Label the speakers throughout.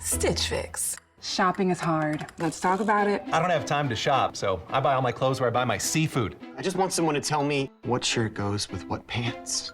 Speaker 1: Stitch Fix.
Speaker 2: Shopping is hard. Let's talk about it.
Speaker 3: I don't have time to shop, so I buy all my clothes where I buy my seafood.
Speaker 4: I just want someone to tell me what shirt goes with what pants.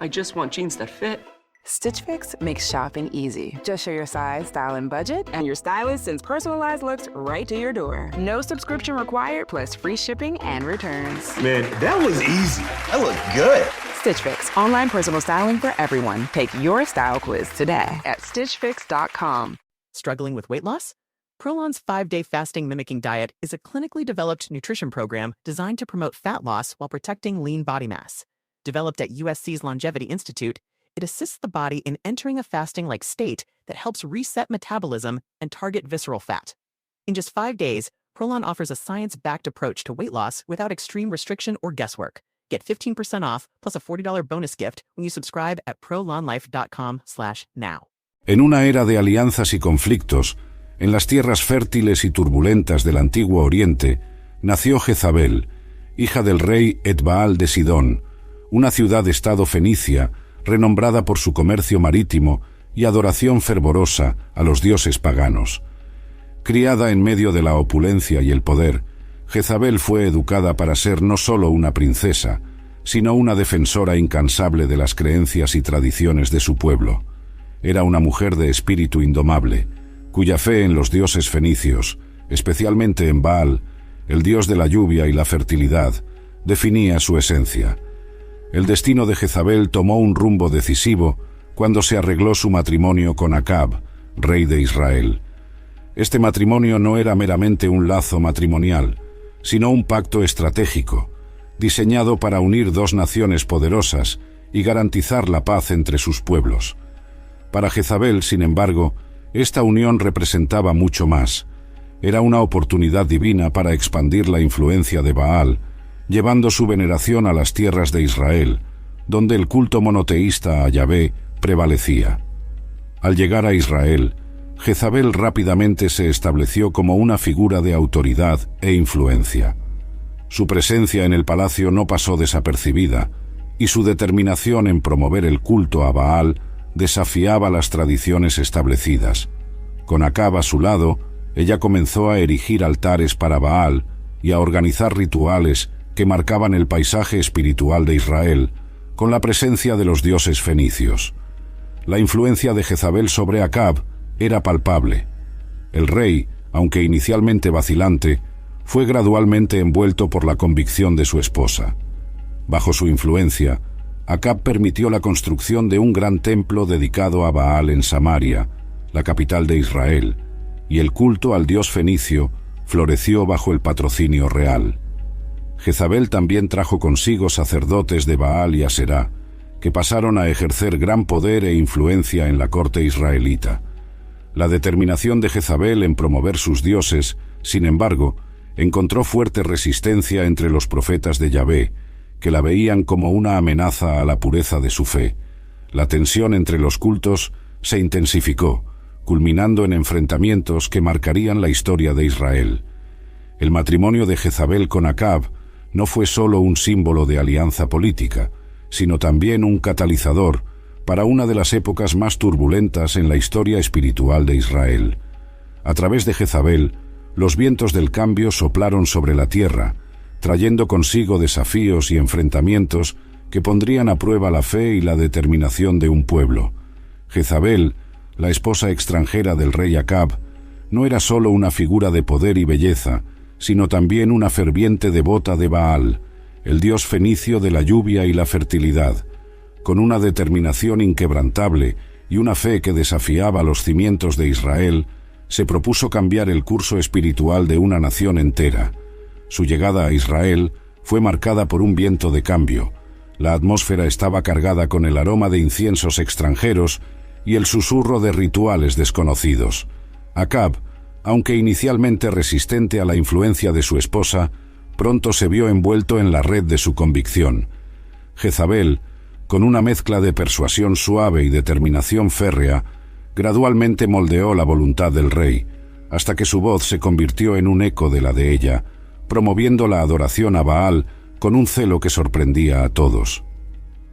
Speaker 5: I just want jeans that fit.
Speaker 2: Stitch Fix makes shopping easy. Just show your size, style, and budget, and your stylist sends personalized looks right to your door. No subscription required, plus free shipping and returns.
Speaker 4: Man, that was easy. I look good.
Speaker 2: Stitch Fix, online personal styling for everyone. Take your style quiz today at stitchfix.com.
Speaker 6: Struggling with weight loss? Prolon's 5-day fasting mimicking diet is a clinically developed nutrition program designed to promote fat loss while protecting lean body mass. Developed at USC's Longevity Institute, it assists the body in entering a fasting-like state that helps reset metabolism and target visceral fat. In just 5 days, Prolon offers a science-backed approach to weight loss without extreme restriction or guesswork. Get 15% off plus a $40 bonus gift when you subscribe at prolonlife.com/now.
Speaker 7: En una era de alianzas y conflictos, en las tierras fértiles y turbulentas del Antiguo Oriente, nació Jezabel, hija del rey Etbaal de Sidón, una ciudad-estado fenicia renombrada por su comercio marítimo y adoración fervorosa a los dioses paganos. Criada en medio de la opulencia y el poder, Jezabel fue educada para ser no solo una princesa, sino una defensora incansable de las creencias y tradiciones de su pueblo. Era una mujer de espíritu indomable, cuya fe en los dioses fenicios, especialmente en Baal, el dios de la lluvia y la fertilidad, definía su esencia. El destino de Jezabel tomó un rumbo decisivo cuando se arregló su matrimonio con Acab, rey de Israel. Este matrimonio no era meramente un lazo matrimonial, sino un pacto estratégico, diseñado para unir dos naciones poderosas y garantizar la paz entre sus pueblos. Para Jezabel, sin embargo, esta unión representaba mucho más. Era una oportunidad divina para expandir la influencia de Baal, llevando su veneración a las tierras de Israel, donde el culto monoteísta a Yahvé prevalecía. Al llegar a Israel, Jezabel rápidamente se estableció como una figura de autoridad e influencia. Su presencia en el palacio no pasó desapercibida, y su determinación en promover el culto a Baal desafiaba las tradiciones establecidas. Con Acab a su lado, ella comenzó a erigir altares para Baal y a organizar rituales que marcaban el paisaje espiritual de Israel, con la presencia de los dioses fenicios. La influencia de Jezabel sobre Acab era palpable. El rey, aunque inicialmente vacilante, fue gradualmente envuelto por la convicción de su esposa. Bajo su influencia, Acab permitió la construcción de un gran templo dedicado a Baal en Samaria, la capital de Israel, y el culto al dios fenicio floreció bajo el patrocinio real. Jezabel también trajo consigo sacerdotes de Baal y Aserá, que pasaron a ejercer gran poder e influencia en la corte israelita. La determinación de Jezabel en promover sus dioses, sin embargo, encontró fuerte resistencia entre los profetas de Yahvé, que la veían como una amenaza a la pureza de su fe. La tensión entre los cultos se intensificó, culminando en enfrentamientos que marcarían la historia de Israel. El matrimonio de Jezabel con Acab no fue solo un símbolo de alianza política, sino también un catalizador para una de las épocas más turbulentas en la historia espiritual de Israel. A través de Jezabel, los vientos del cambio soplaron sobre la tierra, trayendo consigo desafíos y enfrentamientos que pondrían a prueba la fe y la determinación de un pueblo. Jezabel, la esposa extranjera del rey Acab, no era solo una figura de poder y belleza, sino también una ferviente devota de Baal, el dios fenicio de la lluvia y la fertilidad. Con una determinación inquebrantable y una fe que desafiaba los cimientos de Israel, se propuso cambiar el curso espiritual de una nación entera. Su llegada a Israel fue marcada por un viento de cambio. La atmósfera estaba cargada con el aroma de inciensos extranjeros y el susurro de rituales desconocidos. Acab, aunque inicialmente resistente a la influencia de su esposa, pronto se vio envuelto en la red de su convicción. Jezabel, con una mezcla de persuasión suave y determinación férrea, gradualmente moldeó la voluntad del rey, hasta que su voz se convirtió en un eco de la de ella, promoviendo la adoración a Baal con un celo que sorprendía a todos.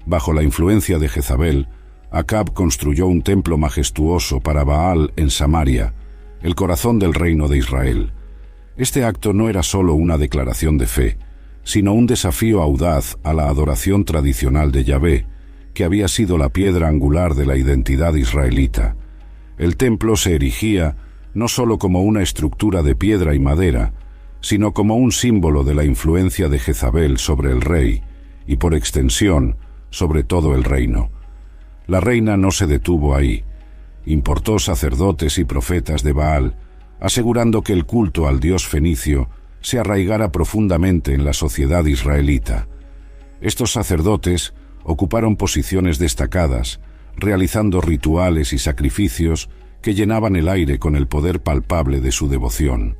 Speaker 7: Bajo la influencia de Jezabel, Acab construyó un templo majestuoso para Baal en Samaria, el corazón del reino de Israel. Este acto no era solo una declaración de fe, sino un desafío audaz a la adoración tradicional de Yahvé, que había sido la piedra angular de la identidad israelita. El templo se erigía no solo como una estructura de piedra y madera, sino como un símbolo de la influencia de Jezabel sobre el rey, y por extensión, sobre todo el reino. La reina no se detuvo ahí. Importó sacerdotes y profetas de Baal, asegurando que el culto al dios fenicio se arraigara profundamente en la sociedad israelita. Estos sacerdotes ocuparon posiciones destacadas, realizando rituales y sacrificios que llenaban el aire con el poder palpable de su devoción.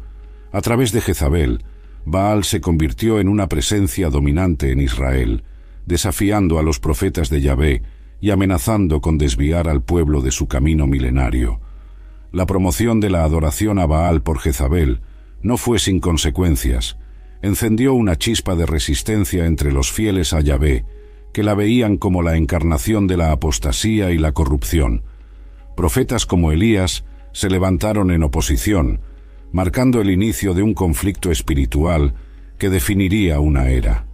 Speaker 7: A través de Jezabel, Baal se convirtió en una presencia dominante en Israel, desafiando a los profetas de Yahvé y amenazando con desviar al pueblo de su camino milenario. La promoción de la adoración a Baal por Jezabel no fue sin consecuencias. Encendió una chispa de resistencia entre los fieles a Yahvé, que la veían como la encarnación de la apostasía y la corrupción. Profetas como Elías se levantaron en oposición, marcando el inicio de un conflicto espiritual que definiría una era.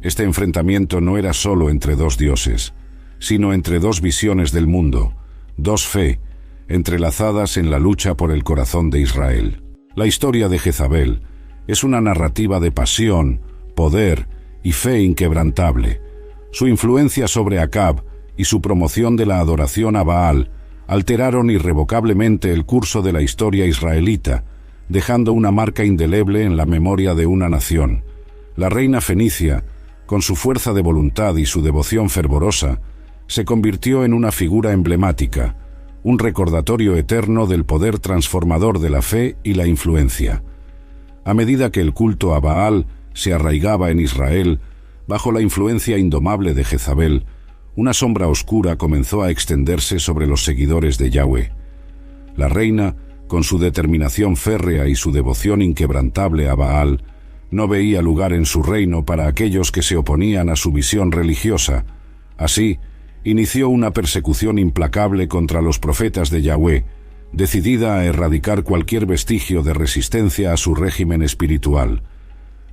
Speaker 7: Este enfrentamiento no era solo entre dos dioses, sino entre dos visiones del mundo, dos fe, entrelazadas en la lucha por el corazón de Israel. La historia de Jezabel es una narrativa de pasión, poder y fe inquebrantable. Su influencia sobre Acab y su promoción de la adoración a Baal alteraron irrevocablemente el curso de la historia israelita, dejando una marca indeleble en la memoria de una nación. La reina fenicia, con su fuerza de voluntad y su devoción fervorosa, se convirtió en una figura emblemática, un recordatorio eterno del poder transformador de la fe y la influencia. A medida que el culto a Baal se arraigaba en Israel, bajo la influencia indomable de Jezabel, una sombra oscura comenzó a extenderse sobre los seguidores de Yahvé. La reina, con su determinación férrea y su devoción inquebrantable a Baal, no veía lugar en su reino para aquellos que se oponían a su visión religiosa. Así, inició una persecución implacable contra los profetas de Yahvé, decidida a erradicar cualquier vestigio de resistencia a su régimen espiritual.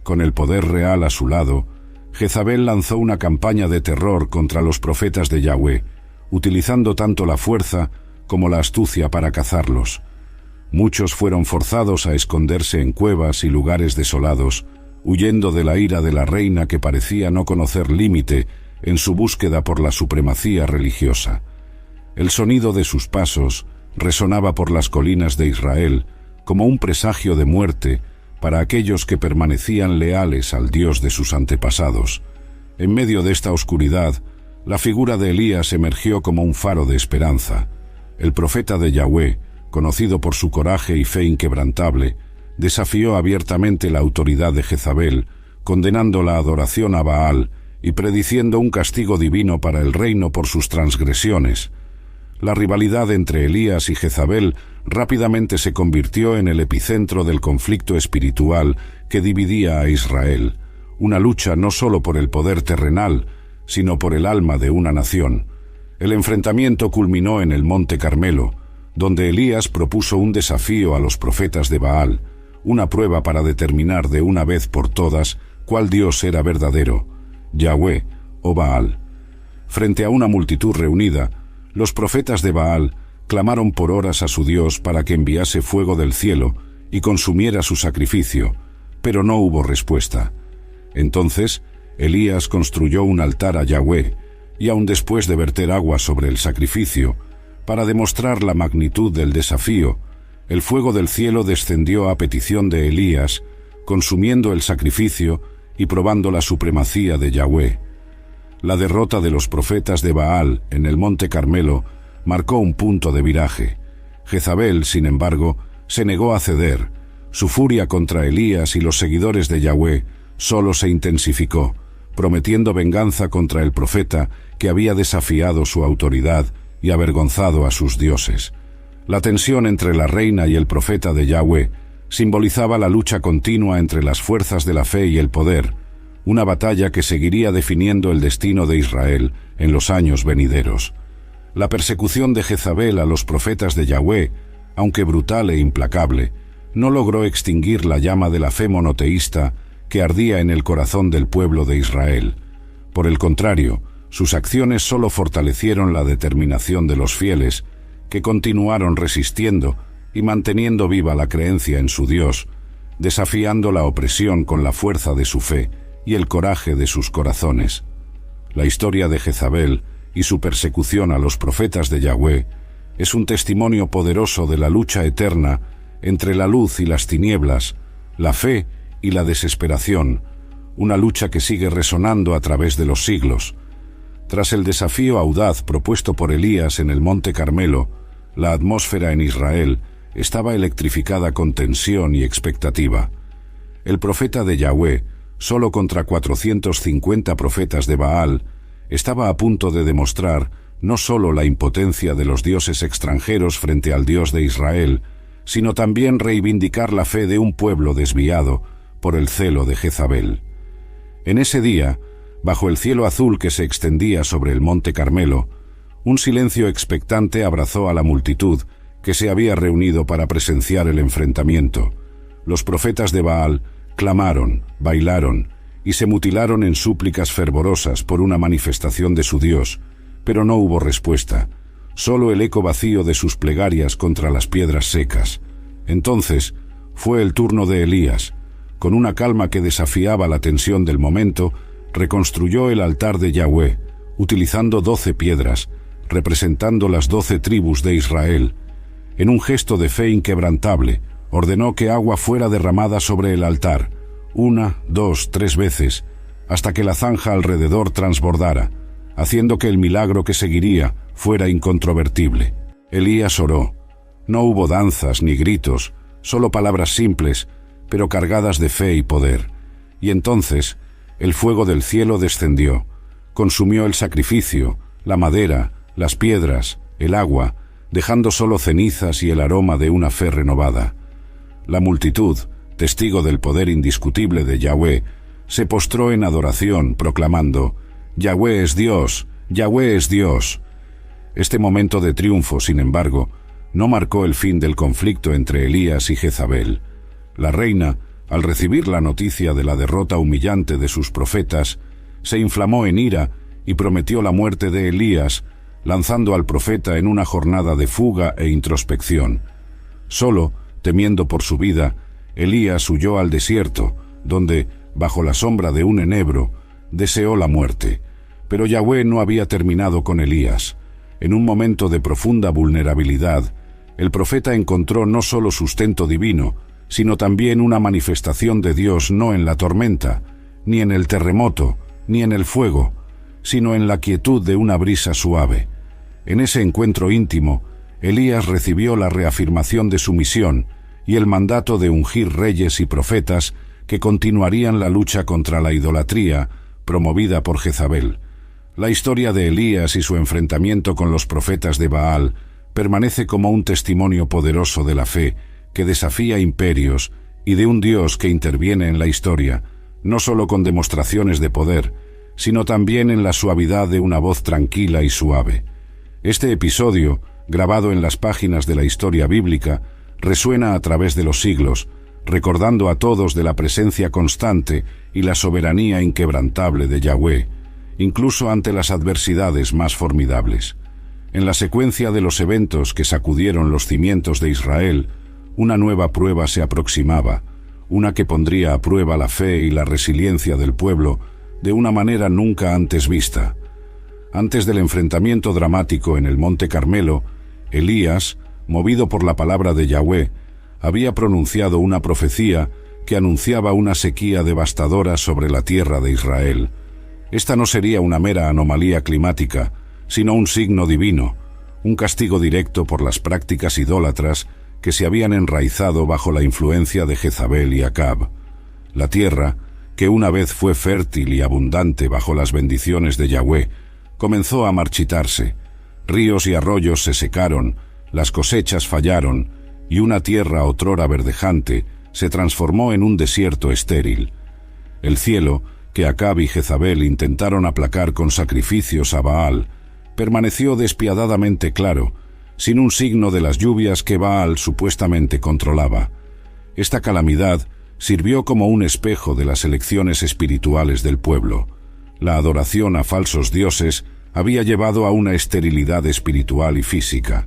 Speaker 7: Con el poder real a su lado, Jezabel lanzó una campaña de terror contra los profetas de Yahvé, utilizando tanto la fuerza como la astucia para cazarlos. Muchos fueron forzados a esconderse en cuevas y lugares desolados, huyendo de la ira de la reina que parecía no conocer límite en su búsqueda por la supremacía religiosa. El sonido de sus pasos resonaba por las colinas de Israel como un presagio de muerte para aquellos que permanecían leales al Dios de sus antepasados. En medio de esta oscuridad, la figura de Elías emergió como un faro de esperanza. El profeta de Yahvé, conocido por su coraje y fe inquebrantable, desafió abiertamente la autoridad de Jezabel, condenando la adoración a Baal y prediciendo un castigo divino para el reino por sus transgresiones. La rivalidad entre Elías y Jezabel rápidamente se convirtió en el epicentro del conflicto espiritual que dividía a Israel, una lucha no solo por el poder terrenal, sino por el alma de una nación. El enfrentamiento culminó en el Monte Carmelo, donde Elías propuso un desafío a los profetas de Baal, una prueba para determinar de una vez por todas cuál Dios era verdadero, Yahvé o Baal. Frente a una multitud reunida, los profetas de Baal clamaron por horas a su Dios para que enviase fuego del cielo y consumiera su sacrificio, pero no hubo respuesta. Entonces, Elías construyó un altar a Yahvé, y aun después de verter agua sobre el sacrificio, para demostrar la magnitud del desafío, el fuego del cielo descendió a petición de Elías, consumiendo el sacrificio y probando la supremacía de Yahvé. La derrota de los profetas de Baal en el Monte Carmelo marcó un punto de viraje. Jezabel, sin embargo, se negó a ceder. Su furia contra Elías y los seguidores de Yahvé solo se intensificó, prometiendo venganza contra el profeta que había desafiado su autoridad y avergonzado a sus dioses. La tensión entre la reina y el profeta de Yahvé simbolizaba la lucha continua entre las fuerzas de la fe y el poder, una batalla que seguiría definiendo el destino de Israel en los años venideros. La persecución de Jezabel a los profetas de Yahweh, aunque brutal e implacable, no logró extinguir la llama de la fe monoteísta que ardía en el corazón del pueblo de Israel. Por el contrario, sus acciones solo fortalecieron la determinación de los fieles, que continuaron resistiendo y manteniendo viva la creencia en su Dios, desafiando la opresión con la fuerza de su fe y el coraje de sus corazones. La historia de Jezabel y su persecución a los profetas de Yahweh es un testimonio poderoso de la lucha eterna entre la luz y las tinieblas, la fe y la desesperación, una lucha que sigue resonando a través de los siglos. Tras el desafío audaz propuesto por Elías en el Monte Carmelo, la atmósfera en Israel estaba electrificada con tensión y expectativa. El profeta de Yahweh, solo contra 450 profetas de Baal, estaba a punto de demostrar no solo la impotencia de los dioses extranjeros frente al Dios de Israel, sino también reivindicar la fe de un pueblo desviado por el celo de Jezabel. En ese día, bajo el cielo azul que se extendía sobre el Monte Carmelo, un silencio expectante abrazó a la multitud que se había reunido para presenciar el enfrentamiento. Los profetas de Baal clamaron, bailaron y se mutilaron en súplicas fervorosas por una manifestación de su Dios, pero no hubo respuesta, solo el eco vacío de sus plegarias contra las piedras secas. Entonces fue el turno de Elías. Con una calma que desafiaba la tensión del momento, reconstruyó el altar de Yahweh, utilizando 12 piedras, representando las 12 tribus de Israel. En un gesto de fe inquebrantable, ordenó que agua fuera derramada sobre el altar, 1, 2, 3 veces, hasta que la zanja alrededor transbordara, haciendo que el milagro que seguiría fuera incontrovertible. Elías oró. No hubo danzas ni gritos, solo palabras simples, pero cargadas de fe y poder. Y entonces, el fuego del cielo descendió, consumió el sacrificio, la madera, las piedras, el agua, dejando solo cenizas y el aroma de una fe renovada. La multitud, testigo del poder indiscutible de Yahweh, se postró en adoración, proclamando: «Yahweh es Dios, Yahweh es Dios». Este momento de triunfo, sin embargo, no marcó el fin del conflicto entre Elías y Jezabel. La reina, al recibir la noticia de la derrota humillante de sus profetas, se inflamó en ira y prometió la muerte de Elías, lanzando al profeta en una jornada de fuga e introspección. Solo, temiendo por su vida, Elías huyó al desierto, donde, bajo la sombra de un enebro, deseó la muerte. Pero Yahweh no había terminado con Elías. En un momento de profunda vulnerabilidad, el profeta encontró no solo sustento divino, sino también una manifestación de Dios no en la tormenta, ni en el terremoto, ni en el fuego, sino en la quietud de una brisa suave. En ese encuentro íntimo, Elías recibió la reafirmación de su misión y el mandato de ungir reyes y profetas que continuarían la lucha contra la idolatría promovida por Jezabel. La historia de Elías y su enfrentamiento con los profetas de Baal permanece como un testimonio poderoso de la fe que desafía imperios y de un Dios que interviene en la historia, no solo con demostraciones de poder, sino también en la suavidad de una voz tranquila y suave. Este episodio, grabado en las páginas de la historia bíblica, resuena a través de los siglos, recordando a todos de la presencia constante y la soberanía inquebrantable de Yahweh, incluso ante las adversidades más formidables. En la secuencia de los eventos que sacudieron los cimientos de Israel, una nueva prueba se aproximaba, una que pondría a prueba la fe y la resiliencia del pueblo de una manera nunca antes vista. Antes del enfrentamiento dramático en el Monte Carmelo, Elías, movido por la palabra de Yahweh, había pronunciado una profecía que anunciaba una sequía devastadora sobre la tierra de Israel. Esta no sería una mera anomalía climática, sino un signo divino, un castigo directo por las prácticas idólatras que se habían enraizado bajo la influencia de Jezabel y Acab. La tierra, que una vez fue fértil y abundante bajo las bendiciones de Yahweh, comenzó a marchitarse. Ríos y arroyos se secaron, las cosechas fallaron, y una tierra otrora verdejante se transformó en un desierto estéril. El cielo, que Acab y Jezabel intentaron aplacar con sacrificios a Baal, permaneció despiadadamente claro, sin un signo de las lluvias que Baal supuestamente controlaba. Esta calamidad sirvió como un espejo de las elecciones espirituales del pueblo. La adoración a falsos dioses había llevado a una esterilidad espiritual y física.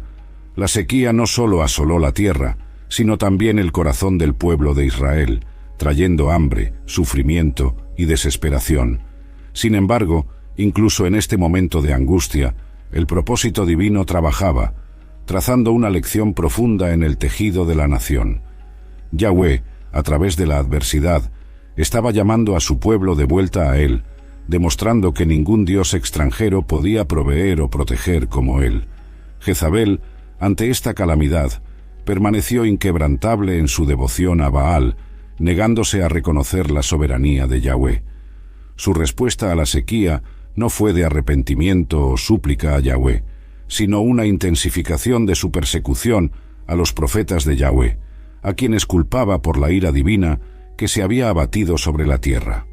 Speaker 7: La sequía no solo asoló la tierra, sino también el corazón del pueblo de Israel, trayendo hambre, sufrimiento y desesperación. Sin embargo, incluso en este momento de angustia, el propósito divino trabajaba, trazando una lección profunda en el tejido de la nación. Yahweh, a través de la adversidad, estaba llamando a su pueblo de vuelta a él, demostrando que ningún dios extranjero podía proveer o proteger como él. Jezabel, ante esta calamidad, permaneció inquebrantable en su devoción a Baal, negándose a reconocer la soberanía de Yahweh. Su respuesta a la sequía no fue de arrepentimiento o súplica a Yahweh, sino una intensificación de su persecución a los profetas de Yahweh, a quienes culpaba por la ira divina que se había abatido sobre la tierra.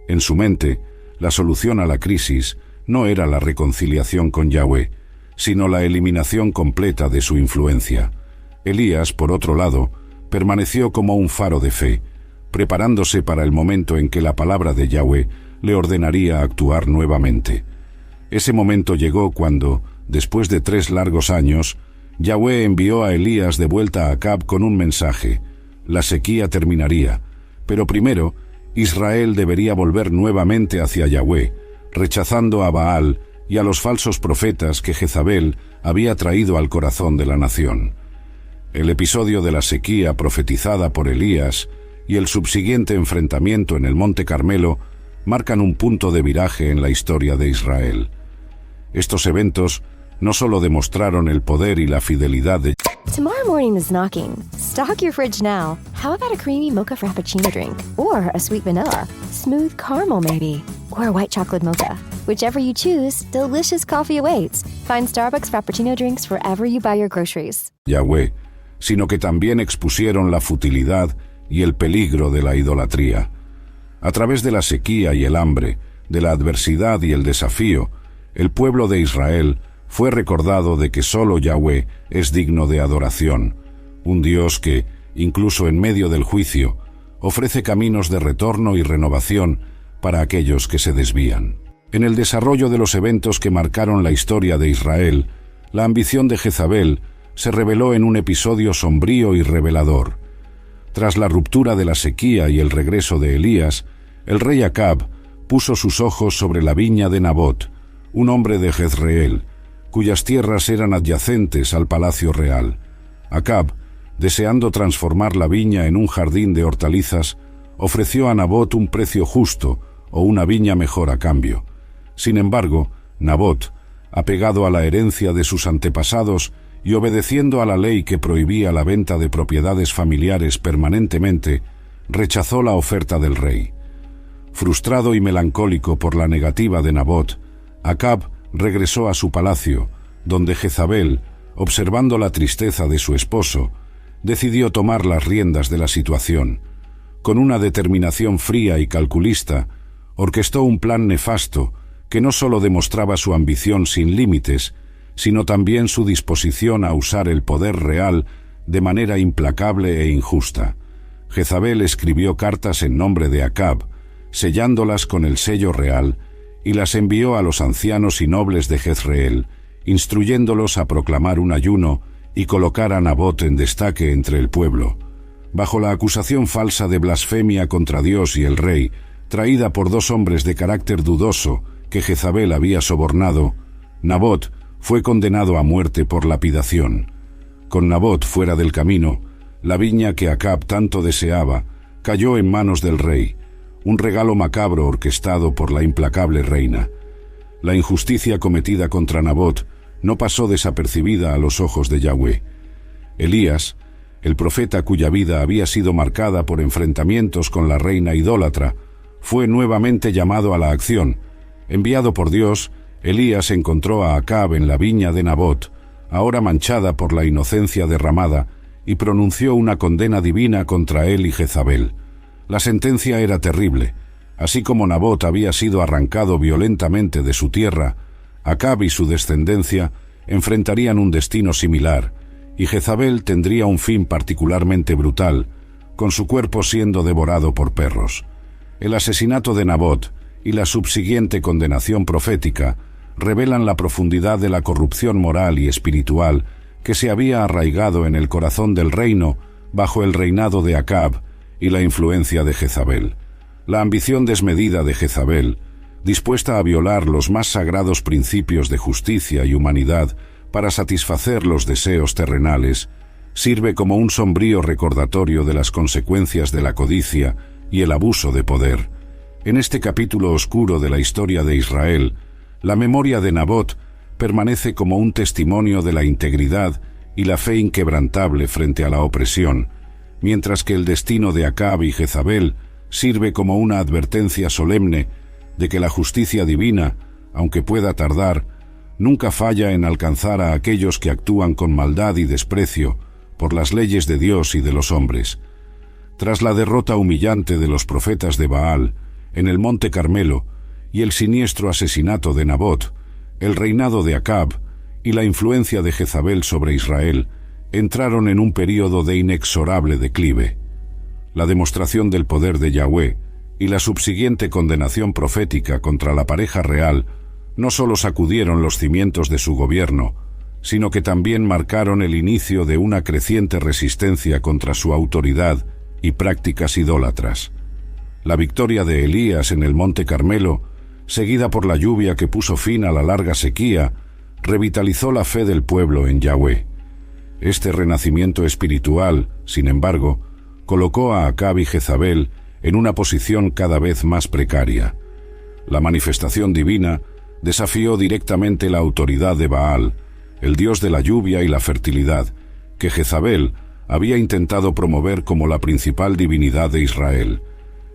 Speaker 7: En su mente, la solución a la crisis no era la reconciliación con Yahweh, sino la eliminación completa de su influencia. Elías, por otro lado, permaneció como un faro de fe, preparándose para el momento en que la palabra de Yahweh le ordenaría actuar nuevamente. Ese momento llegó cuando, después de 3 largos años, Yahweh envió a Elías de vuelta a Acab con un mensaje. La sequía terminaría, pero primero, Israel debería volver nuevamente hacia Yahweh, rechazando a Baal y a los falsos profetas que Jezabel había traído al corazón de la nación. El episodio de la sequía profetizada por Elías y el subsiguiente enfrentamiento en el Monte Carmelo marcan un punto de viraje en la historia de Israel. Estos eventos no solo demostraron el poder y la fidelidad de
Speaker 1: Tomorrow morning is knocking. Stock your fridge now. How about a creamy mocha frappuccino drink? Or a sweet vanilla? Smooth caramel maybe? Or a white chocolate mocha? Whichever you choose, delicious coffee awaits. Find Starbucks Frappuccino drinks wherever you buy your groceries.
Speaker 7: Yahweh, sino que también expusieron la futilidad y el peligro de la idolatría. A través de la sequía y el hambre, de la adversidad y el desafío, el pueblo de Israel fue recordado de que solo Yahweh es digno de adoración, un Dios que, incluso en medio del juicio, ofrece caminos de retorno y renovación para aquellos que se desvían. En el desarrollo de los eventos que marcaron la historia de Israel, la ambición de Jezabel se reveló en un episodio sombrío y revelador. Tras la ruptura de la sequía y el regreso de Elías, el rey Acab puso sus ojos sobre la viña de Nabot, un hombre de Jezreel, cuyas tierras eran adyacentes al palacio real. Acab, deseando transformar la viña en un jardín de hortalizas, ofreció a Nabot un precio justo o una viña mejor a cambio. Sin embargo, Nabot, apegado a la herencia de sus antepasados y obedeciendo a la ley que prohibía la venta de propiedades familiares permanentemente, rechazó la oferta del rey. Frustrado y melancólico por la negativa de Nabot, Acab regresó a su palacio, donde Jezabel, observando la tristeza de su esposo, decidió tomar las riendas de la situación. Con una determinación fría y calculista, orquestó un plan nefasto que no solo demostraba su ambición sin límites, sino también su disposición a usar el poder real de manera implacable e injusta. Jezabel escribió cartas en nombre de Acab, sellándolas con el sello real, y las envió a los ancianos y nobles de Jezreel, instruyéndolos a proclamar un ayuno y colocar a Nabot en destaque entre el pueblo. Bajo la acusación falsa de blasfemia contra Dios y el rey, traída por 2 hombres de carácter dudoso que Jezabel había sobornado, Nabot fue condenado a muerte por lapidación. Con Nabot fuera del camino, la viña que Acab tanto deseaba cayó en manos del rey, un regalo macabro orquestado por la implacable reina. La injusticia cometida contra Nabot no pasó desapercibida a los ojos de Yahweh. Elías, el profeta cuya vida había sido marcada por enfrentamientos con la reina idólatra, fue nuevamente llamado a la acción. Enviado por Dios, Elías encontró a Acab en la viña de Nabot, ahora manchada por la inocencia derramada, y pronunció una condena divina contra él y Jezabel. La sentencia era terrible. Así como Nabot había sido arrancado violentamente de su tierra, Acab y su descendencia enfrentarían un destino similar, y Jezabel tendría un fin particularmente brutal, con su cuerpo siendo devorado por perros. El asesinato de Nabot y la subsiguiente condenación profética revelan la profundidad de la corrupción moral y espiritual que se había arraigado en el corazón del reino bajo el reinado de Acab y la influencia de Jezabel. La ambición desmedida de Jezabel, dispuesta a violar los más sagrados principios de justicia y humanidad para satisfacer los deseos terrenales, sirve como un sombrío recordatorio de las consecuencias de la codicia y el abuso de poder. En este capítulo oscuro de la historia de Israel, la memoria de Nabot permanece como un testimonio de la integridad y la fe inquebrantable frente a la opresión, mientras que el destino de Acab y Jezabel sirve como una advertencia solemne de que la justicia divina, aunque pueda tardar, nunca falla en alcanzar a aquellos que actúan con maldad y desprecio por las leyes de Dios y de los hombres. Tras la derrota humillante de los profetas de Baal en el Monte Carmelo y el siniestro asesinato de Nabot, el reinado de Acab y la influencia de Jezabel sobre Israel entraron en un período de inexorable declive. La demostración del poder de Yahweh y la subsiguiente condenación profética contra la pareja real no solo sacudieron los cimientos de su gobierno, sino que también marcaron el inicio de una creciente resistencia contra su autoridad y prácticas idólatras. La victoria de Elías en el Monte Carmelo, seguida por la lluvia que puso fin a la larga sequía, revitalizó la fe del pueblo en Yahweh. Este renacimiento espiritual, sin embargo, colocó a Acab y Jezabel en una posición cada vez más precaria. La manifestación divina desafió directamente la autoridad de Baal, el dios de la lluvia y la fertilidad, que Jezabel había intentado promover como la principal divinidad de Israel.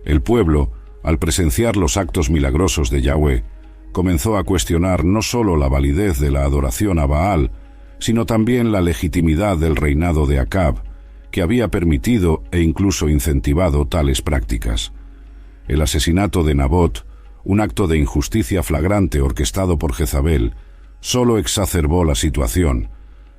Speaker 7: El pueblo, al presenciar los actos milagrosos de Yahweh, comenzó a cuestionar no solo la validez de la adoración a Baal, sino también la legitimidad del reinado de Acab, que había permitido e incluso incentivado tales prácticas. El asesinato de Nabot, un acto de injusticia flagrante orquestado por Jezabel, solo exacerbó la situación.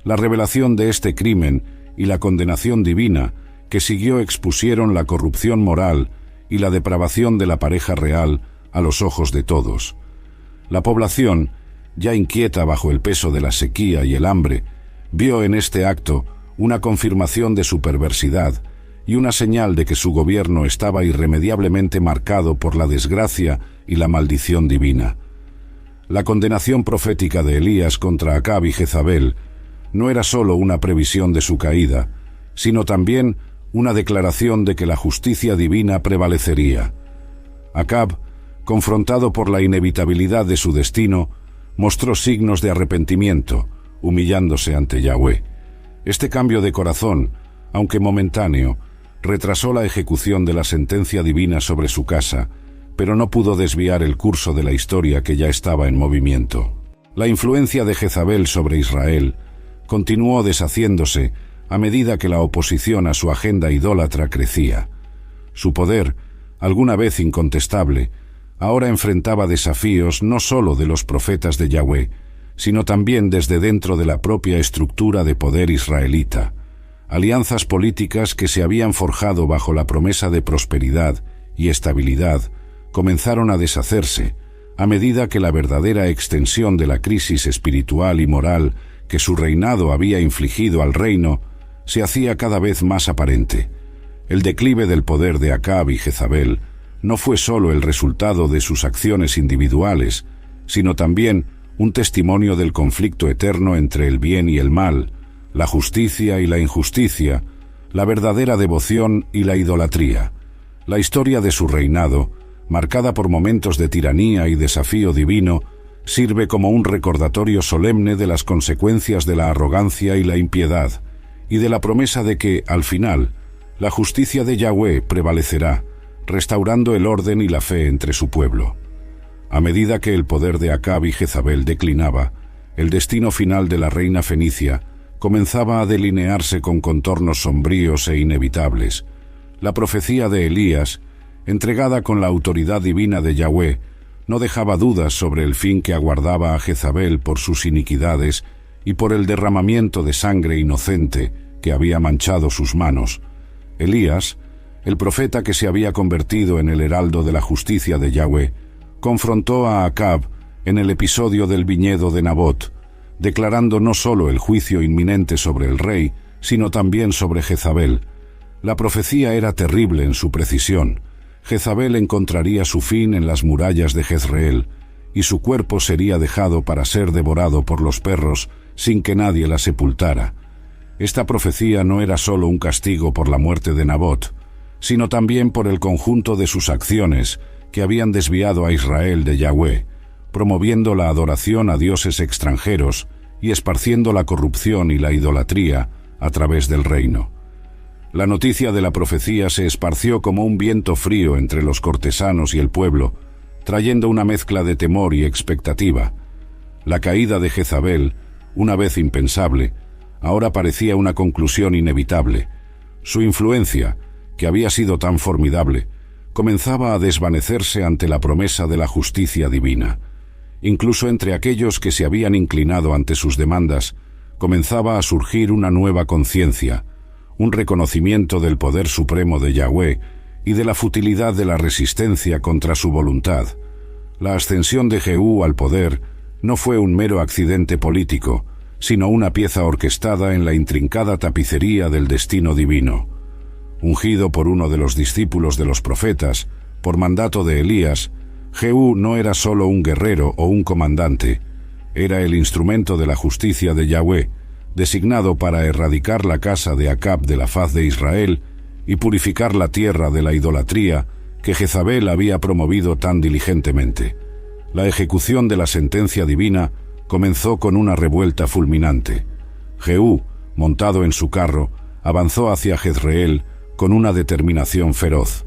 Speaker 7: La revelación de este crimen y la condenación divina que siguió expusieron la corrupción moral y la depravación de la pareja real a los ojos de todos. La población, ya inquieta bajo el peso de la sequía y el hambre, vio en este acto una confirmación de su perversidad y una señal de que su gobierno estaba irremediablemente marcado por la desgracia y la maldición divina. La condenación profética de Elías contra Acab y Jezabel no era solo una previsión de su caída, sino también una declaración de que la justicia divina prevalecería. Acab, confrontado por la inevitabilidad de su destino, mostró signos de arrepentimiento, humillándose ante Yahweh. Este cambio de corazón, aunque momentáneo, retrasó la ejecución de la sentencia divina sobre su casa, pero no pudo desviar el curso de la historia que ya estaba en movimiento. La influencia de Jezabel sobre Israel continuó deshaciéndose a medida que la oposición a su agenda idólatra crecía. Su poder, alguna vez incontestable, ahora enfrentaba desafíos no solo de los profetas de Yahweh, sino también desde dentro de la propia estructura de poder israelita. Alianzas políticas que se habían forjado bajo la promesa de prosperidad y estabilidad comenzaron a deshacerse a medida que la verdadera extensión de la crisis espiritual y moral que su reinado había infligido al reino se hacía cada vez más aparente. El declive del poder de Acab y Jezabel no fue solo el resultado de sus acciones individuales, sino también un testimonio del conflicto eterno entre el bien y el mal, la justicia y la injusticia, la verdadera devoción y la idolatría. La historia de su reinado, marcada por momentos de tiranía y desafío divino, sirve como un recordatorio solemne de las consecuencias de la arrogancia y la impiedad, y de la promesa de que, al final, la justicia de Yahweh prevalecerá, restaurando el orden y la fe entre su pueblo. A medida que el poder de Acab y Jezabel declinaba, el destino final de la reina fenicia comenzaba a delinearse con contornos sombríos e inevitables. La profecía de Elías, entregada con la autoridad divina de Yahweh, no dejaba dudas sobre el fin que aguardaba a Jezabel por sus iniquidades y por el derramamiento de sangre inocente que había manchado sus manos. Elías, el profeta que se había convertido en el heraldo de la justicia de Yahweh, confrontó a Acab en el episodio del viñedo de Nabot, declarando no solo el juicio inminente sobre el rey, sino también sobre Jezabel. La profecía era terrible en su precisión. Jezabel encontraría su fin en las murallas de Jezreel, y su cuerpo sería dejado para ser devorado por los perros sin que nadie la sepultara. Esta profecía no era solo un castigo por la muerte de Nabot, sino también por el conjunto de sus acciones que habían desviado a Israel de Yahweh, promoviendo la adoración a dioses extranjeros y esparciendo la corrupción y la idolatría a través del reino. La noticia de la profecía se esparció como un viento frío entre los cortesanos y el pueblo, trayendo una mezcla de temor y expectativa. La caída de Jezabel, una vez impensable, ahora parecía una conclusión inevitable. Su influencia, que había sido tan formidable, comenzaba a desvanecerse ante la promesa de la justicia divina. Incluso entre aquellos que se habían inclinado ante sus demandas, comenzaba a surgir una nueva conciencia, un reconocimiento del poder supremo de Yahweh y de la futilidad de la resistencia contra su voluntad. La ascensión de Jehú al poder no fue un mero accidente político, sino una pieza orquestada en la intrincada tapicería del destino divino. Ungido por uno de los discípulos de los profetas, por mandato de Elías, Jehú no era solo un guerrero o un comandante, era el instrumento de la justicia de Yahweh, designado para erradicar la casa de Acab de la faz de Israel y purificar la tierra de la idolatría que Jezabel había promovido tan diligentemente. La ejecución de la sentencia divina comenzó con una revuelta fulminante. Jehú, montado en su carro, avanzó hacia Jezreel con una determinación feroz.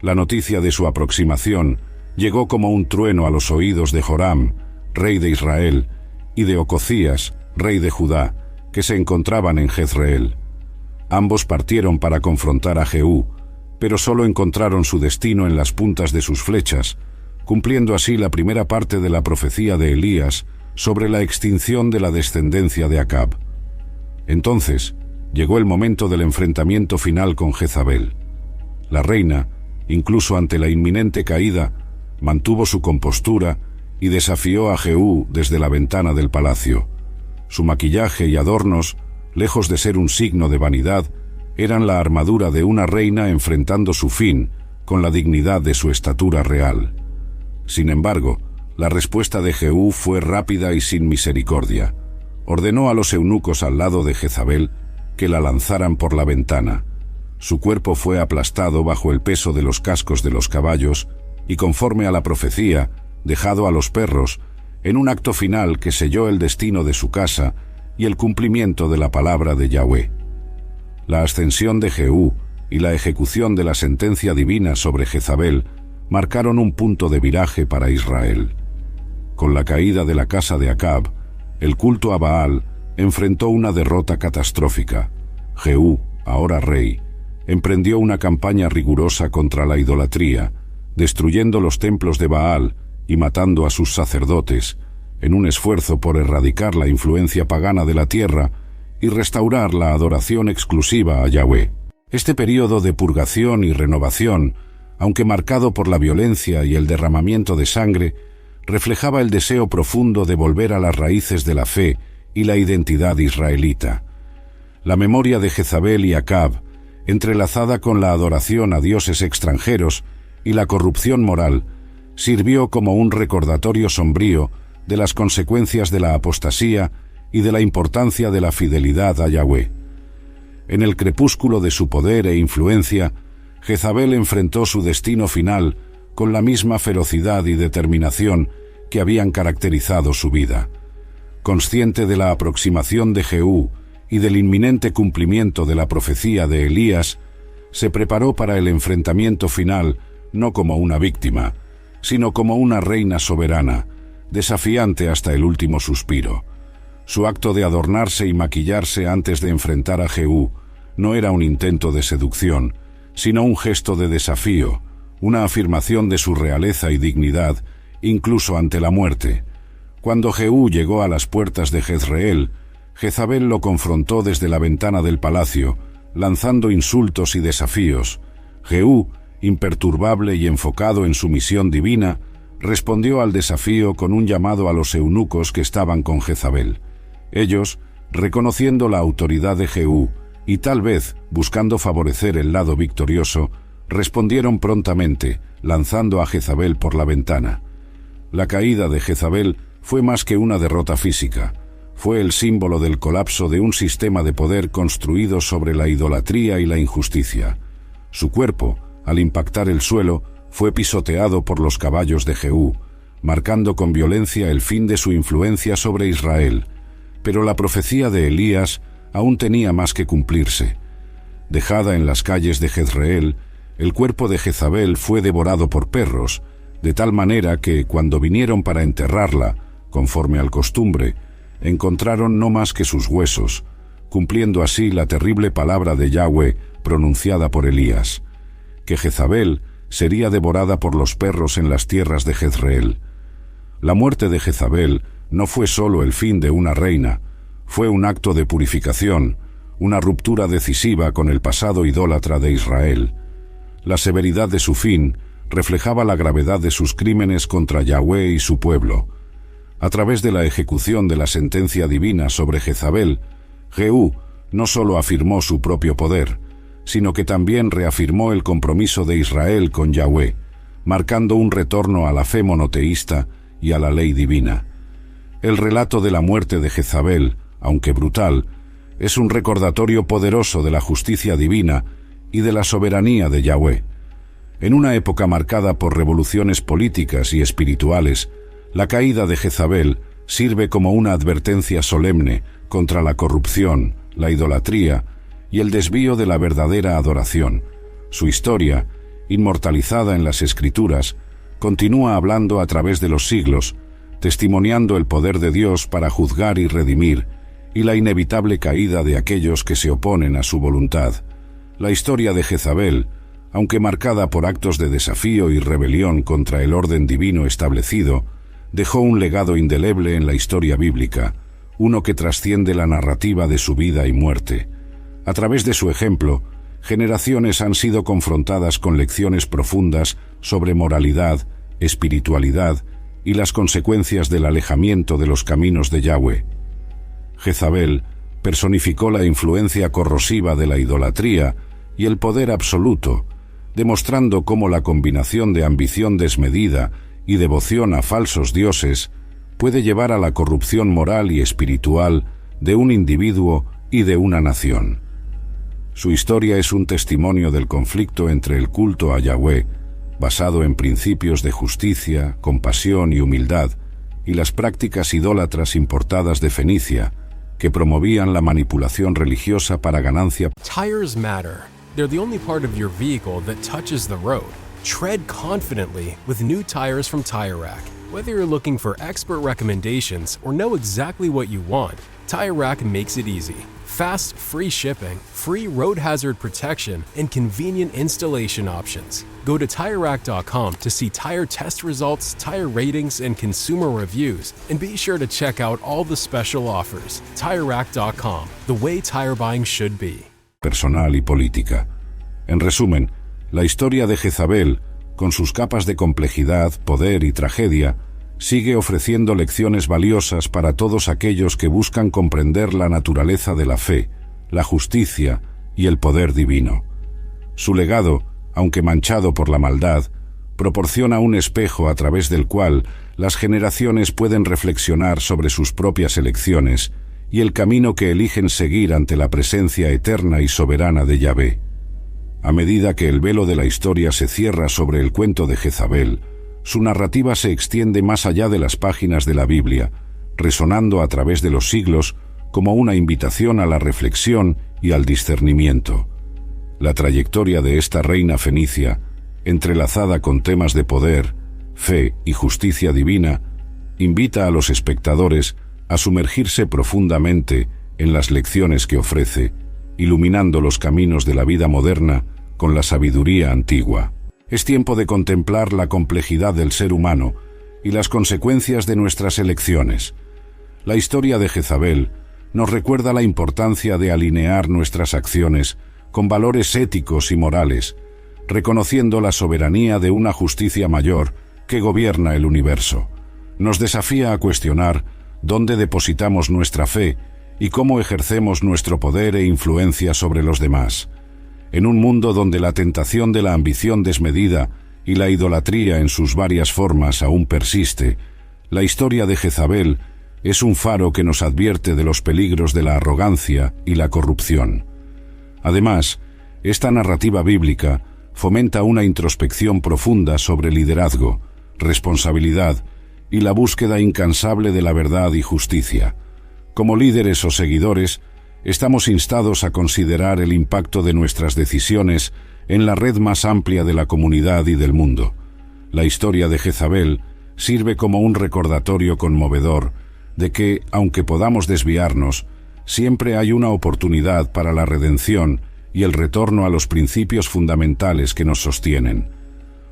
Speaker 7: La noticia de su aproximación llegó como un trueno a los oídos de Joram, rey de Israel, y de Ocozías, rey de Judá, que se encontraban en Jezreel. Ambos partieron para confrontar a Jehú, pero solo encontraron su destino en las puntas de sus flechas, cumpliendo así la primera parte de la profecía de Elías sobre la extinción de la descendencia de Acab. Entonces, llegó el momento del enfrentamiento final con Jezabel. La reina, incluso ante la inminente caída, mantuvo su compostura y desafió a Jehú desde la ventana del palacio. Su maquillaje y adornos, lejos de ser un signo de vanidad, eran la armadura de una reina enfrentando su fin con la dignidad de su estatura real. Sin embargo, la respuesta de Jehú fue rápida y sin misericordia. Ordenó a los eunucos al lado de Jezabel que la lanzaran por la ventana. Su cuerpo fue aplastado bajo el peso de los cascos de los caballos y, conforme a la profecía, dejado a los perros, en un acto final que selló el destino de su casa y el cumplimiento de la palabra de Yahweh. La ascensión de Jehú y la ejecución de la sentencia divina sobre Jezabel marcaron un punto de viraje para Israel. Con la caída de la casa de Acab, el culto a Baal enfrentó una derrota catastrófica. Jehú, ahora rey, emprendió una campaña rigurosa contra la idolatría, destruyendo los templos de Baal y matando a sus sacerdotes, en un esfuerzo por erradicar la influencia pagana de la tierra y restaurar la adoración exclusiva a Yahweh. Este período de purgación y renovación, aunque marcado por la violencia y el derramamiento de sangre, reflejaba el deseo profundo de volver a las raíces de la fe y la identidad israelita. La memoria de Jezabel y Acab, entrelazada con la adoración a dioses extranjeros y la corrupción moral, sirvió como un recordatorio sombrío de las consecuencias de la apostasía y de la importancia de la fidelidad a Yahweh. En el crepúsculo de su poder e influencia, Jezabel enfrentó su destino final con la misma ferocidad y determinación que habían caracterizado su vida. Consciente de la aproximación de Jehú y del inminente cumplimiento de la profecía de Elías, se preparó para el enfrentamiento final no como una víctima, sino como una reina soberana, desafiante hasta el último suspiro. Su acto de adornarse y maquillarse antes de enfrentar a Jehú no era un intento de seducción, sino un gesto de desafío, una afirmación de su realeza y dignidad, incluso ante la muerte. Cuando Jehú llegó a las puertas de Jezreel, Jezabel lo confrontó desde la ventana del palacio, lanzando insultos y desafíos. Jehú, imperturbable y enfocado en su misión divina, respondió al desafío con un llamado a los eunucos que estaban con Jezabel. Ellos, reconociendo la autoridad de Jehú y tal vez buscando favorecer el lado victorioso, respondieron prontamente, lanzando a Jezabel por la ventana. La caída de Jezabel fue más que una derrota física. Fue el símbolo del colapso de un sistema de poder construido sobre la idolatría y la injusticia. Su cuerpo, al impactar el suelo, fue pisoteado por los caballos de Jehú, marcando con violencia el fin de su influencia sobre Israel. Pero la profecía de Elías aún tenía más que cumplirse. Dejada en las calles de Jezreel, el cuerpo de Jezabel fue devorado por perros, de tal manera que, cuando vinieron para enterrarla, conforme al costumbre, encontraron no más que sus huesos, cumpliendo así la terrible palabra de Yahweh pronunciada por Elías, que Jezabel sería devorada por los perros en las tierras de Jezreel. La muerte de Jezabel no fue solo el fin de una reina, fue un acto de purificación, una ruptura decisiva con el pasado idólatra de Israel. La severidad de su fin reflejaba la gravedad de sus crímenes contra Yahweh y su pueblo. A través de la ejecución de la sentencia divina sobre Jezabel, Jehú no solo afirmó su propio poder, sino que también reafirmó el compromiso de Israel con Yahweh, marcando un retorno a la fe monoteísta y a la ley divina. El relato de la muerte de Jezabel, aunque brutal, es un recordatorio poderoso de la justicia divina y de la soberanía de Yahweh. En una época marcada por revoluciones políticas y espirituales, la caída de Jezabel sirve como una advertencia solemne contra la corrupción, la idolatría y el desvío de la verdadera adoración. Su historia, inmortalizada en las Escrituras, continúa hablando a través de los siglos, testimoniando el poder de Dios para juzgar y redimir, y la inevitable caída de aquellos que se oponen a su voluntad. La historia de Jezabel, aunque marcada por actos de desafío y rebelión contra el orden divino establecido, dejó un legado indeleble en la historia bíblica, uno que trasciende la narrativa de su vida y muerte. A través de su ejemplo, generaciones han sido confrontadas con lecciones profundas sobre moralidad, espiritualidad y las consecuencias del alejamiento de los caminos de Yahweh. Jezabel personificó la influencia corrosiva de la idolatría y el poder absoluto, demostrando cómo la combinación de ambición desmedida y devoción a falsos dioses puede llevar a la corrupción moral y espiritual de un individuo y de una nación. Su historia es un testimonio del conflicto entre el culto a Yahweh, basado en principios de justicia, compasión y humildad, y las prácticas idólatras importadas de Fenicia, que promovían la manipulación religiosa para ganancia.
Speaker 8: Tires matter. They're the only part of your vehicle that touches the road. Tread confidently with new tires from Tire Rack. Whether you're looking for expert recommendations or know exactly what you want, Tire Rack makes it easy. Fast, free shipping, free road hazard protection, and convenient installation options. Go to TireRack.com to see tire test results, tire ratings, and consumer reviews, and be sure to check out all the special offers. TireRack.com, the way tire buying should be.
Speaker 7: Personal y política. En resumen, la historia de Jezabel, con sus capas de complejidad, poder y tragedia, sigue ofreciendo lecciones valiosas para todos aquellos que buscan comprender la naturaleza de la fe, la justicia y el poder divino. Su legado, aunque manchado por la maldad, proporciona un espejo a través del cual las generaciones pueden reflexionar sobre sus propias elecciones y el camino que eligen seguir ante la presencia eterna y soberana de Yahvé. A medida que el velo de la historia se cierra sobre el cuento de Jezabel, su narrativa se extiende más allá de las páginas de la Biblia, resonando a través de los siglos como una invitación a la reflexión y al discernimiento. La trayectoria de esta reina fenicia, entrelazada con temas de poder, fe y justicia divina, invita a los espectadores a sumergirse profundamente en las lecciones que ofrece, iluminando los caminos de la vida moderna con la sabiduría antigua. Es tiempo de contemplar la complejidad del ser humano y las consecuencias de nuestras elecciones. La historia de Jezabel nos recuerda la importancia de alinear nuestras acciones con valores éticos y morales, reconociendo la soberanía de una justicia mayor que gobierna el universo. Nos desafía a cuestionar dónde depositamos nuestra fe y cómo ejercemos nuestro poder e influencia sobre los demás. En un mundo donde la tentación de la ambición desmedida y la idolatría en sus varias formas aún persiste, la historia de Jezabel es un faro que nos advierte de los peligros de la arrogancia y la corrupción. Además, esta narrativa bíblica fomenta una introspección profunda sobre liderazgo, responsabilidad y la búsqueda incansable de la verdad y justicia. Como líderes o seguidores, estamos instados a considerar el impacto de nuestras decisiones en la red más amplia de la comunidad y del mundo. La historia de Jezabel sirve como un recordatorio conmovedor de que, aunque podamos desviarnos, siempre hay una oportunidad para la redención y el retorno a los principios fundamentales que nos sostienen.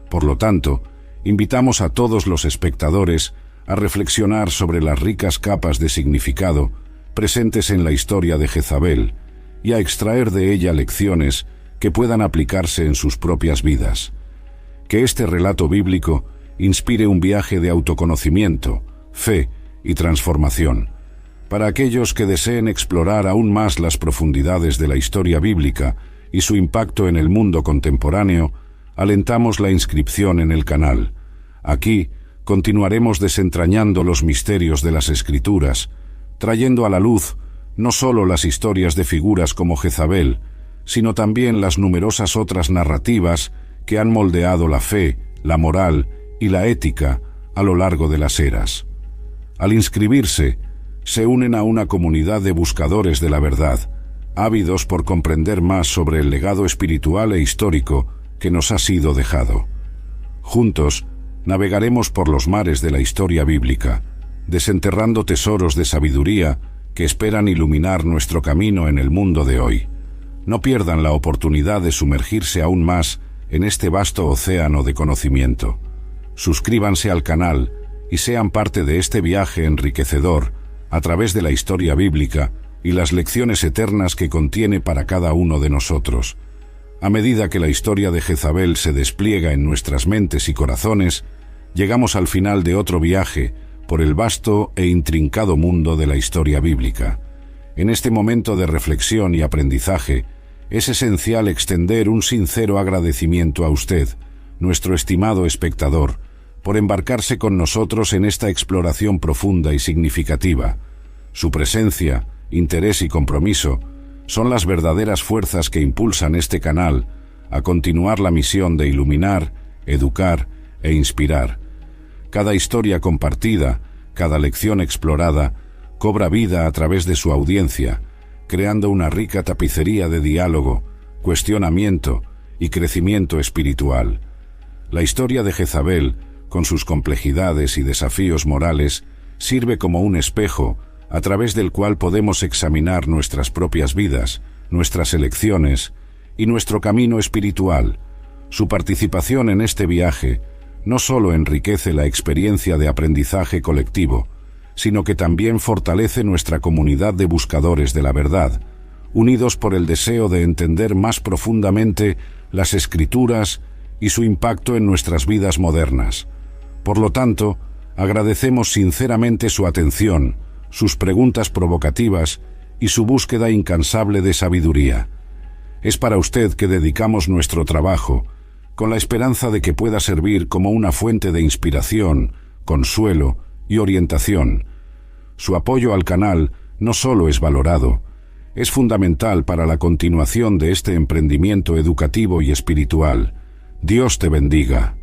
Speaker 7: Por lo tanto, invitamos a todos los espectadores a reflexionar sobre las ricas capas de significado presentes en la historia de Jezabel y a extraer de ella lecciones que puedan aplicarse en sus propias vidas. Que este relato bíblico inspire un viaje de autoconocimiento, fe y transformación. Para aquellos que deseen explorar aún más las profundidades de la historia bíblica y su impacto en el mundo contemporáneo, alentamos la inscripción en el canal. Aquí continuaremos desentrañando los misterios de las Escrituras, trayendo a la luz no solo las historias de figuras como Jezabel, sino también las numerosas otras narrativas que han moldeado la fe, la moral y la ética a lo largo de las eras. Al inscribirse, se unen a una comunidad de buscadores de la verdad, ávidos por comprender más sobre el legado espiritual e histórico que nos ha sido dejado. Juntos, navegaremos por los mares de la historia bíblica, desenterrando tesoros de sabiduría que esperan iluminar nuestro camino en el mundo de hoy. No pierdan la oportunidad de sumergirse aún más en este vasto océano de conocimiento. Suscríbanse al canal y sean parte de este viaje enriquecedor a través de la historia bíblica y las lecciones eternas que contiene para cada uno de nosotros. A medida que la historia de Jezabel se despliega en nuestras mentes y corazones, llegamos al final de otro viaje por el vasto e intrincado mundo de la historia bíblica. En este momento de reflexión y aprendizaje, es esencial extender un sincero agradecimiento a usted, nuestro estimado espectador, por embarcarse con nosotros en esta exploración profunda y significativa. Su presencia, interés y compromiso son las verdaderas fuerzas que impulsan este canal a continuar la misión de iluminar, educar e inspirar. Cada historia compartida, cada lección explorada, cobra vida a través de su audiencia, creando una rica tapicería de diálogo, cuestionamiento y crecimiento espiritual. La historia de Jezabel, con sus complejidades y desafíos morales, sirve como un espejo a través del cual podemos examinar nuestras propias vidas, nuestras elecciones y nuestro camino espiritual. Su participación en este viaje no solo enriquece la experiencia de aprendizaje colectivo, sino que también fortalece nuestra comunidad de buscadores de la verdad, unidos por el deseo de entender más profundamente las Escrituras y su impacto en nuestras vidas modernas. Por lo tanto, agradecemos sinceramente su atención, sus preguntas provocativas y su búsqueda incansable de sabiduría. Es para usted que dedicamos nuestro trabajo, con la esperanza de que pueda servir como una fuente de inspiración, consuelo y orientación. Su apoyo al canal no solo es valorado, es fundamental para la continuación de este emprendimiento educativo y espiritual. Dios te bendiga.